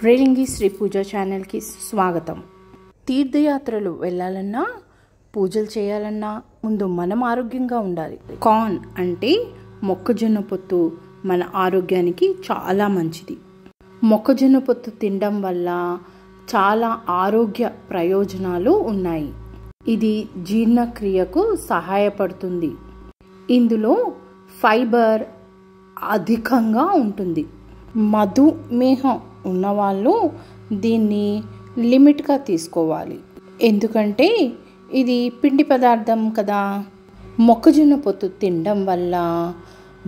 రేలింగి శ్రీ పూజ ఛానల్కి స్వాగతం. తీర్థయాత్రలు వెళ్ళాలన్నా పూజలు చేయాలన్నా ముందు మనం ఆరోగ్యంగా ఉండాలి. కార్న్ అంటే మొక్కజొన్న పొత్తు మన ఆరోగ్యానికి చాలా మంచిది. మొక్కజొన్న పొత్తు తినడం వల్ల చాలా ఆరోగ్య ప్రయోజనాలు ఉన్నాయి. ఇది జీర్ణక్రియకు సహాయపడుతుంది. ఇందులో ఫైబర్ అధికంగా ఉంటుంది. మధుమేహం ఉన్నవాళ్ళు దీన్ని లిమిట్గా తీసుకోవాలి. ఎందుకంటే ఇది పిండి పదార్థం కదా. మొక్కజొన్న పొత్తు తినడం వల్ల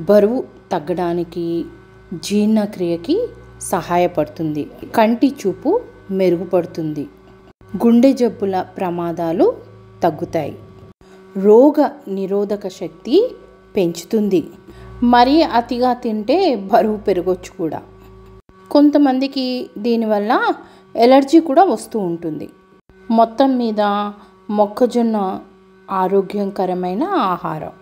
బరువు తగ్గడానికి, జీర్ణక్రియకి సహాయపడుతుంది. కంటి చూపు మెరుగుపడుతుంది. గుండె జబ్బుల ప్రమాదాలు తగ్గుతాయి. రోగ నిరోధక శక్తి పెంచుతుంది. మరీ అతిగా తింటే బరువు పెరగొచ్చు కూడా. కొంతమందికి దీనివల్ల ఎలర్జీ కూడా వస్తూ ఉంటుంది. మొత్తం మీద మొక్కజొన్న ఆరోగ్యకరమైన ఆహారం.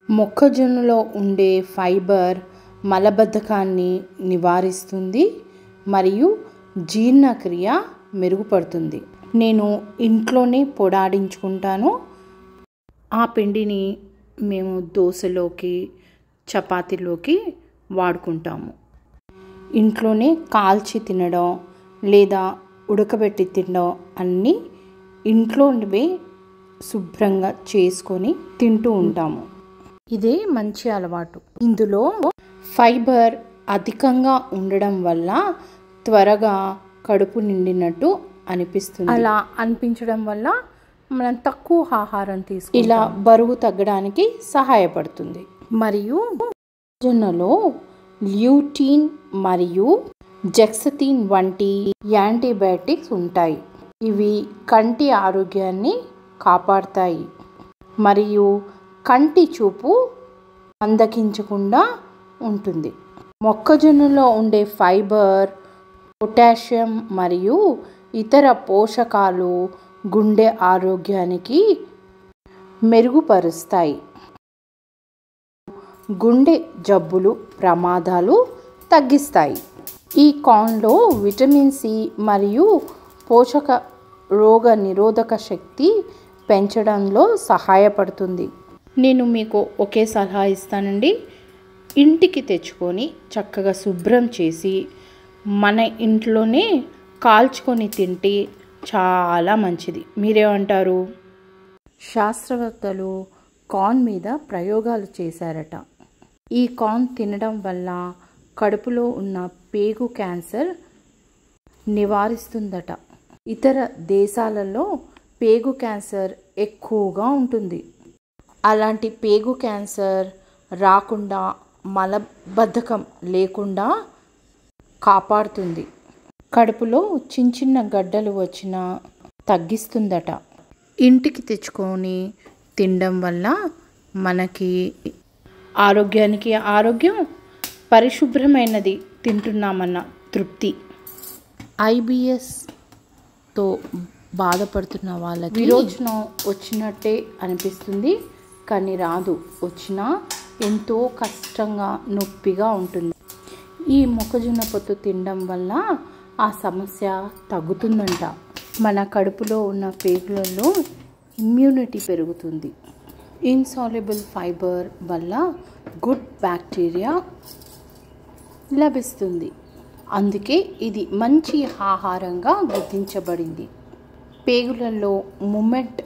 మొక్కజొన్నలో ఉండే ఫైబర్ మలబద్ధకాన్ని నివారిస్తుంది మరియు జీర్ణక్రియ మెరుగుపడుతుంది. నేను ఇంట్లోనే పొడాడించుకుంటాను. ఆ పిండిని మేము దోశలోకి, చపాతీలోకి వాడుకుంటాము. ఇంట్లోనే కాల్చి తినడం లేదా ఉడకబెట్టి తినడం అన్నీ ఇంట్లోనివే శుభ్రంగా చేసుకొని తింటూ ఉంటాము. ఇదే మంచి అలవాటు. ఇందులో ఫైబర్ అధికంగా ఉండడం వల్ల త్వరగా కడుపు నిండినట్టు అనిపిస్తుంది. అలా అనిపించడం వల్ల మనం తక్కువ ఆహారం తీసుకుంటాం. ఇలా బరువు తగ్గడానికి సహాయపడుతుంది. మరియు మొక్కజొన్నలో ల్యూటీన్ మరియు జెక్సథీన్ వంటి యాంటీబయాటిక్స్ ఉంటాయి. ఇవి కంటి ఆరోగ్యాన్ని కాపాడుతాయి మరియు కంటి చూపు మందగించకుండా ఉంటుంది. మొక్కజొన్నలో ఉండే ఫైబర్, పొటాషియం మరియు ఇతర పోషకాలు గుండె ఆరోగ్యానికి మెరుగుపరుస్తాయి. గుండె జబ్బులు ప్రమాదాలు తగ్గిస్తాయి. ఈ కార్న్లో విటమిన్ సి మరియు పోషక రోగ నిరోధక శక్తి పెంచడంలో సహాయపడుతుంది. నేను మీకు ఒకే సలహా ఇస్తానండి. ఇంటికి తెచ్చుకొని చక్కగా శుభ్రం చేసి మన ఇంట్లోనే కాల్చుకొని తింటే చాలా మంచిది. మీరేమంటారు? శాస్త్రవేత్తలు కార్న్ మీద ప్రయోగాలు చేశారట. ఈ కార్న్ తినడం వల్ల కడుపులో ఉన్న పేగు క్యాన్సర్ నివారిస్తుందట. ఇతర దేశాలలో పేగు క్యాన్సర్ ఎక్కువగా ఉంటుంది. అలాంటి పేగు క్యాన్సర్ రాకుండా, మలబద్ధకం లేకుండా కాపాడుతుంది. కడుపులో చిన్న చిన్న గడ్డలు వచ్చినా తగ్గిస్తుందట. ఇంటికి తెచ్చుకొని తినడం వల్ల మనకి ఆరోగ్యానికి ఆరోగ్యం, పరిశుభ్రమైనది తింటున్నామన్న తృప్తి. ఐబిఎస్తో బాధపడుతున్న వాళ్ళకి విరోచనం వచ్చినట్టే అనిపిస్తుంది, కానీ రాదు. వచ్చినా ఎంతో కష్టంగా, నొప్పిగా ఉంటుంది. ఈ మొక్కజొన్న పొత్తు తినడం వల్ల ఆ సమస్య తగ్గుతుందంట. మన కడుపులో ఉన్న పేగులలో ఇమ్యూనిటీ పెరుగుతుంది. ఇన్సాల్యుబుల్ ఫైబర్ వల్ల గుడ్ బ్యాక్టీరియా లభిస్తుంది. అందుకే ఇది మంచి ఆహారంగా గుర్తించబడింది. పేగులలో మూమెంట్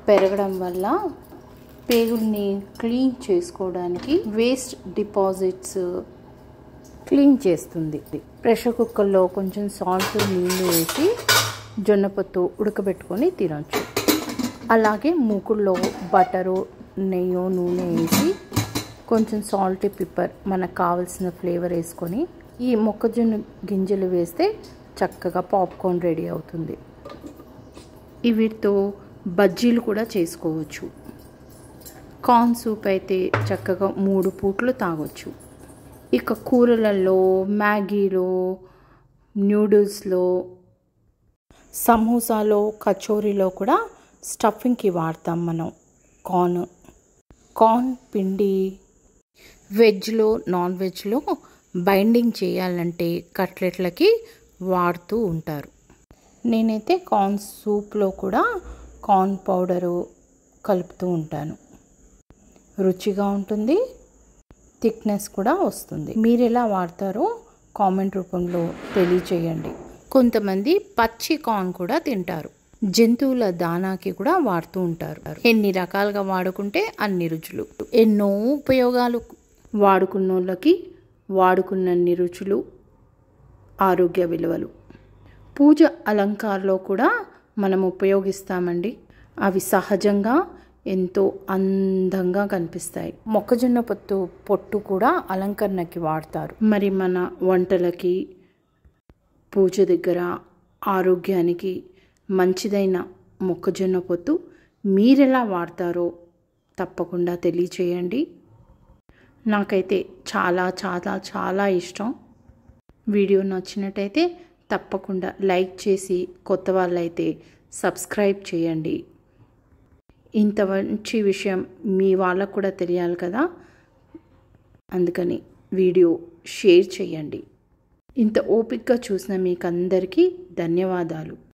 పెరగడం వల్ల పేగుల్ని క్లీన్ చేసుకోవడానికి, వేస్ట్ డిపాజిట్స్ క్లీన్ చేస్తుంది. ప్రెషర్ కుక్కర్లో కొంచెం సాల్ట్, నీళ్ళు వేసి జొన్న పొత్తు ఉడకబెట్టుకొని తినొచ్చు. అలాగే మూకుల్లో బటరు, నెయ్యో, నూనె వేసి కొంచెం సాల్ట్, పెప్పర్, మనకు కావాల్సిన ఫ్లేవర్ వేసుకొని ఈ మొక్కజొన్న గింజలు వేస్తే చక్కగా పాప్కార్న్ రెడీ అవుతుంది. వీటితో బజ్జీలు కూడా చేసుకోవచ్చు. కార్న్ సూప్ అయితే చక్కగా 3 పూట్లు తాగొచ్చు. ఇక కూరలలో, మ్యాగీలో, న్యూడిల్స్లో, సమోసాలో, కచోరీలో కూడా స్టఫింగ్కి వాడతాం మనం కార్న్ పిండి. వెజ్లో, నాన్ వెజ్లో బైండింగ్ చేయాలంటే కట్లెట్లకి వాడుతూ ఉంటారు. నేనైతే కార్న్ సూప్లో కూడా కార్న్ పౌడరు కలుపుతూ ఉంటాను. రుచిగా ఉంటుంది, థిక్నెస్ కూడా వస్తుంది. మీరు ఎలా వాడతారో కామెంట్ రూపంలో తెలియచేయండి. కొంతమంది పచ్చి కార్న్ కూడా తింటారు. జంతువుల దానాకి కూడా వాడుతూ ఉంటారు. ఎన్ని రకాలుగా వాడుకుంటే అన్ని రుచులు, ఎన్నో ఉపయోగాలు. వాడుకున్నోళ్ళకి వాడుకున్నన్ని రుచులు, ఆరోగ్య విలువలు. పూజ అలంకారంలో కూడా మనం ఉపయోగిస్తామండి. అవి సహజంగా ఎంతో అందంగా కనిపిస్తాయి. మొక్కజొన్న పొట్టు కూడా అలంకరణకి వాడతారు. మరి మన వంటలకి, పూజ దగ్గర ఆరోగ్యానికి మంచిదైన మొక్కజొన్న పొట్టు మీరెలా వాడతారో తప్పకుండా తెలియచేయండి. నాకైతే చాలా చాలా చాలా ఇష్టం. వీడియో నచ్చినట్టయితే తప్పకుండా లైక్ చేసి, కొత్త వాళ్ళైతే సబ్స్క్రైబ్ చేయండి. ఇంత మంచి విషయం మీ వాళ్ళకు కూడా తెలియాలి కదా, అందుకని వీడియో షేర్ చేయండి. ఇంత ఓపికగా చూసిన మీకు అందరికీ ధన్యవాదాలు.